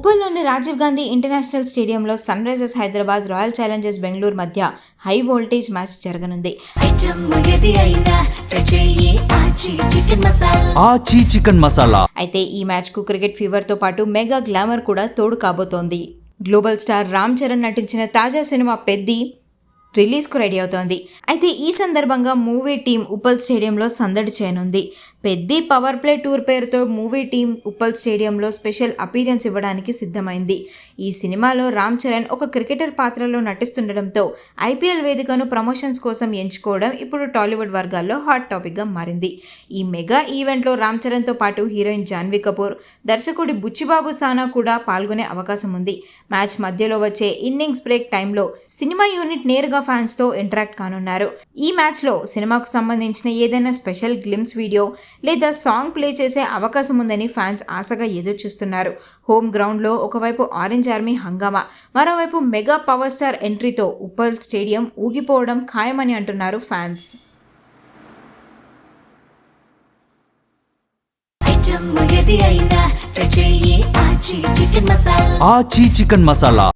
ఉప్పల్లోని Rajiv Gandhi international స్టేడియంలో Sunrisers Hyderabad Royal Challengers Bengaluru మధ్య high voltage match జరగనుంది. అయితే ఈ మ్యాచ్ కు క్రికెట్ ఫీవర్ తో పాటు మెగా గ్లామర్ కూడా తోడు కాబోతోంది. గ్లోబల్ స్టార్ రామ్ చరణ్ నటించిన తాజా సినిమా పెద్ది రిలీజ్కు రెడీ అవుతోంది. అయితే ఈ సందర్భంగా మూవీ టీం ఉప్పల్ స్టేడియంలో సందడి చేయనుంది. పెద్ది పవర్ ప్లే టూర్ పేరుతో మూవీ టీం ఉప్పల్ స్టేడియంలో స్పెషల్ అపీరియన్స్ ఇవ్వడానికి సిద్ధమైంది. ఈ సినిమాలో రామ్ చరణ్ ఒక క్రికెటర్ పాత్రలో నటిస్తుండటంతో ఐపీఎల్ వేదికను ప్రమోషన్స్ కోసం ఎంచుకోవడం ఇప్పుడు టాలీవుడ్ వర్గాల్లో హాట్ టాపిక్గా మారింది. ఈ మెగా ఈవెంట్లో రామ్ చరణ్తో పాటు హీరోయిన్ జాన్వీ కపూర్, దర్శకుడి బుచ్చిబాబు సానా కూడా పాల్గొనే అవకాశం ఉంది. మ్యాచ్ మధ్యలో వచ్చే ఇన్నింగ్స్ బ్రేక్ టైంలో సినిమా యూనిట్ నేరుగా ఫ్యాన్స్ తో ఇంటరాక్ట్ కానున్నారు. ఈ మ్యాచ్ లో సినిమాకు సంబంధించిన ఏదైనా స్పెషల్ గ్లిమ్స్ వీడియో లేదా సాంగ్ ప్లే చేసే అవకాశం ఉందని ఫ్యాన్స్ ఆశగా ఎదురు చూస్తున్నారు. హోమ్ గ్రౌండ్ లో ఒకవైపు ఆరెంజ్ ఆర్మీ హంగామా, మరోవైపు మెగా పవర్ స్టార్ ఎంట్రీతో ఉప్పల్ స్టేడియం ఊగిపోవడం ఖాయమని అంటున్నారు ఫ్యాన్స్. ఆచి చికెన్ మసాలా